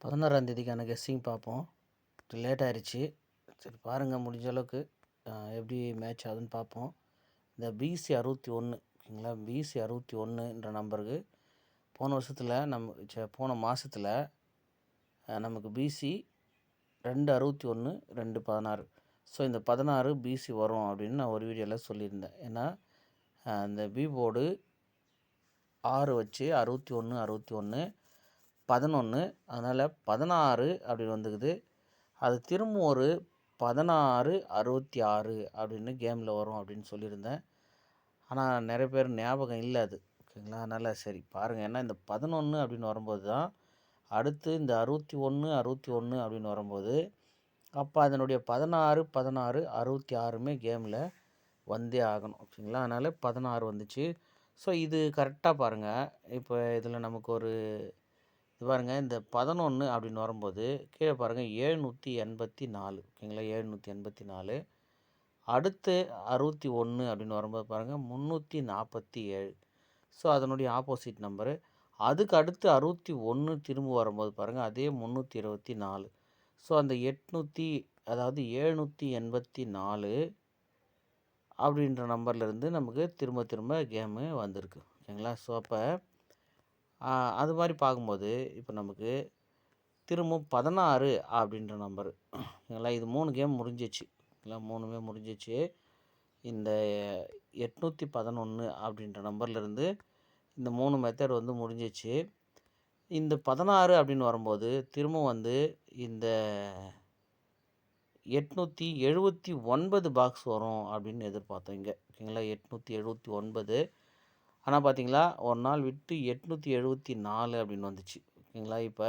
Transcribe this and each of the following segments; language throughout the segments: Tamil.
16ஆம் தேதிக்கான கெஸ்ஸிங் பார்ப்போம். லேட் ஆயிடுச்சு. சரி பாருங்கள், முடிஞ்ச அளவுக்கு எப்படி மேட்ச் ஆகுதுன்னு பார்ப்போம். இந்த பிசி 61 ஓகேங்களா, பிசி 61ன்ற நம்பருக்கு போன வருஷத்தில் போன மாதத்தில் நமக்கு பிசி 261 216. ஸோ இந்த 16 பிசி வரும் அப்படின்னு நான் ஒரு வீடியோவில் சொல்லியிருந்தேன். ஏன்னா இந்த பி போர்டு 6 வச்சு 61 61 11, அதனால் 16 அப்படின்னு வந்துக்குது. அது திரும்ப ஒரு 16 66 அப்படின்னு கேமில் வரும் அப்படின்னு சொல்லியிருந்தேன். ஆனால் நிறைய பேர் ஞாபகம் இல்லை அது, ஓகேங்களா. அதனால் சரி பாருங்கள், ஏன்னா இந்த 11 அப்படின்னு வரும்போது தான் அடுத்து இந்த 61 61 அப்படின்னு வரும்போது அப்போ அதனுடைய 16 16 66மே கேமில் வந்தே ஆகணும், ஓகேங்களா. அதனால் 16 வந்துச்சு. ஸோ இது கரெக்டாக பாருங்கள். இப்போ இதில் நமக்கு ஒரு இது பாருங்கள், இந்த 11 அப்படின்னு வரும்போது கீழே பாருங்கள் 784, ஓகேங்களா, 784. அடுத்து 61 அப்படின்னு வரும்போது பாருங்கள் 347. ஸோ அதனுடைய ஆப்போசிட் நம்பரு. அதுக்கு அடுத்து 61 திரும்ப வரும்போது பாருங்கள் அதே 324. ஸோ அந்த 800, அதாவது 784 அப்படின்ற நம்பர்லேருந்து நமக்கு திரும்ப திரும்ப கேமு வந்திருக்கு, ஓகேங்களா. ஸோ அப்போ அது மாதிரி பார்க்கும்போது இப்போ நமக்கு திரும்ப 16 அப்படின்ற நம்பரு, ஓகேங்களா. இது 3 கேம் முடிஞ்சிச்சு, இல்லை 3மே முடிஞ்சிச்சு. இந்த 811 அப்படின்ற நம்பர்லேருந்து இந்த 3 மெத்தட் வந்து முடிஞ்சிச்சு. இந்த 16 அப்படின்னு வரும்போது திரும்ப வந்து இந்த 879 பாக்ஸ் வரும் அப்படின்னு எதிர்பார்த்தோம் இங்கே, ஓகேங்களா. 879. ஆனால் பார்த்தீங்களா ஒரு நாள் விட்டு 874 அப்படின்னு வந்துச்சு, ஓகேங்களா. இப்போ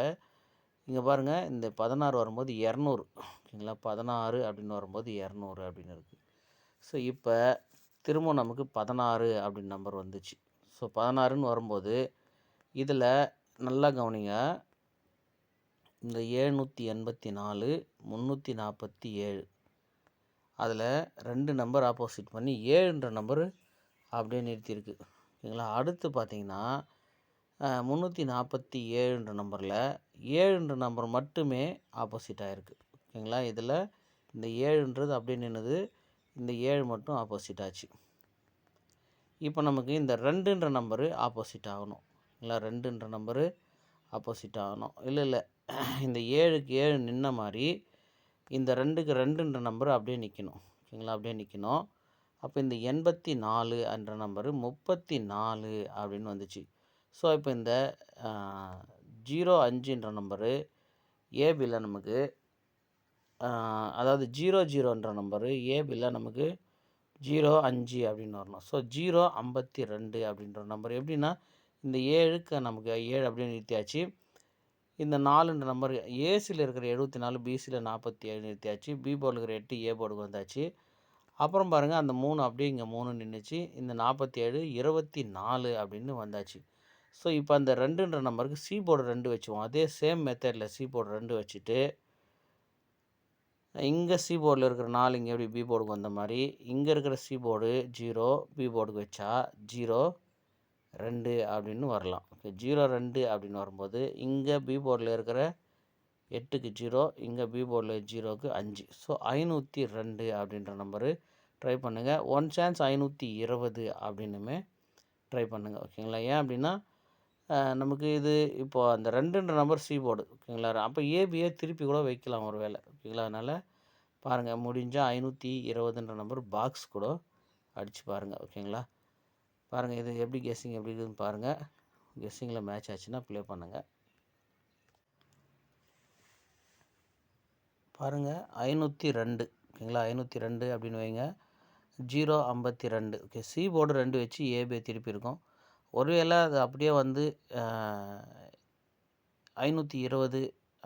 இங்கே பாருங்கள், இந்த 16 வரும்போது 200, ஓகேங்களா. 16 அப்படின்னு வரும்போது 200 அப்படின்னு இருக்குது. ஸோ இப்போ திரும்ப நமக்கு 16 அப்படின்னு நம்பர் வந்துச்சு. ஸோ 16ன்னு வரும்போது இதில் நல்லா கவனிங்க, இந்த 784 347 அதில் 2 நம்பர் ஆப்போசிட் பண்ணி 7ன்ற நம்பர் அப்படியே நிறுத்தியிருக்கு, ஓகேங்களா. அடுத்து பார்த்தீங்கன்னா 347ன்ற நம்பரில் 7ன்ற நம்பர் மட்டுமே ஆப்போசிட் ஆகிருக்கு, ஓகேங்களா. இதில் இந்த 7ன்றது அப்படியே நின்றுது, இந்த 7 மட்டும் ஆப்போசிட் ஆச்சு. இப்போ நமக்கு இந்த 2ன்ற நம்பரு ஆப்போசிட் ஆகணும், இல்லை 2ன்ற நம்பரு ஆப்போசிட் ஆகணும். இல்லை இந்த 7க்கு 7 நின்ன மாதிரி இந்த 2க்கு 2ன்ற நம்பர் அப்படியே நிற்கணும், ஓகேங்களா. அப்படியே நிற்கணும். அப்போ இந்த 84 என்ற நம்பரு 34 அப்படின்னு வந்துச்சு. ஸோ இப்போ இந்த 05ன்ற நம்பரு ஏபியில் நமக்கு அதாவது 00ன்ற நம்பரு ஏபியில் நமக்கு 05 அப்படின்னு வரணும். ஸோ 052 அப்படின்ற நம்பர் எப்படின்னா, இந்த 7க்கு நமக்கு 7 அப்படியே நிறுத்தியாச்சு. இந்த 4ன்ற நம்பர் ஏசியில் இருக்கிற 74, பிசியில் 47 நிறுத்தியாச்சு. பி போர்டில் இருக்கிற 8 ஏ போர்டுக்கு வந்தாச்சு. அப்புறம் பாருங்கள் அந்த 3 அப்படியே இங்கே 3 நின்றுச்சு. இந்த 47 24 அப்படின்னு வந்தாச்சு. ஸோ இப்போ அந்த 2ன்ற நம்பருக்கு சி போர்டு 2 வச்சுவோம். அதே சேம் மெத்தடில் சி போர்டு 2 வச்சுட்டு இங்கே சி போர்டில் இருக்கிற 4 இங்கே எப்படி பி போர்டுக்கு வந்த மாதிரி இங்கே இருக்கிற சி போர்டு 0 பி போர்டுக்கு வச்சா 02 அப்படின்னு வரலாம். ஓகே, 02 அப்படின்னு வரும்போது இங்கே பி போர்டில் இருக்கிற 8க்கு 0, இங்கே பி போர்டில் 0க்கு 5. ஸோ 502 அப்படின்ற நம்பரு ட்ரை பண்ணுங்கள். 1 சான்ஸ் 520 அப்படின்னுமே ட்ரை பண்ணுங்கள், ஓகேங்களா. ஏன் அப்படின்னா நமக்கு இது இப்போது அந்த 2ன்ற நம்பர் சி போர்டு, ஓகேங்களா. அப்போ ஏபியை திருப்பி கூட வைக்கலாம் ஒரு வேளை, ஓகேங்களா. அதனால் பாருங்கள், முடிஞ்சால் 520ன்ற நம்பர் பாக்ஸ் கூட அடித்து பாருங்கள், ஓகேங்களா. பாருங்கள் இது எப்படி கெஸ்ஸிங் எப்படி இருக்குதுன்னு பாருங்கள். கெஸ்ஸிங்கில் மேட்ச் ஆச்சுன்னா ப்ளே பண்ணுங்கள். பாருங்கள் 502, ஓகேங்களா. 502 அப்படின்னு வைங்க, 052. ஓகே, சி போர்டு 2 வச்சு ஏபியை திருப்பி இருக்கும். ஒருவேளை அது அப்படியே வந்து 520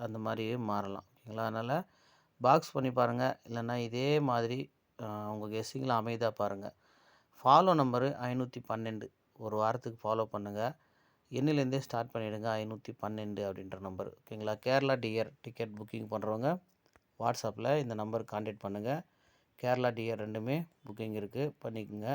அந்த மாதிரியே மாறலாம், ஓகேங்களா. அதனால் பாக்ஸ் பண்ணி பாருங்கள், இல்லைன்னா இதே மாதிரி உங்கள் கெஸ்ஸிங்கில் அமைதா பாருங்கள். ஃபாலோ நம்பரு 512, ஒரு வாரத்துக்கு ஃபாலோ பண்ணுங்கள். எண்ணிலேருந்தே ஸ்டார்ட் பண்ணிவிடுங்க. 512 அப்படின்ற நம்பர், ஓகேங்களா. கேரளா டியர் டிக்கெட் புக்கிங் பண்ணுறவங்க வாட்ஸ்அப்பில் இந்த நம்பருக்கு கான்டாக்ட் பண்ணுங்கள். கேரளா டியர் 2மே புக்கிங் இருக்குது, பண்ணிக்கோங்க.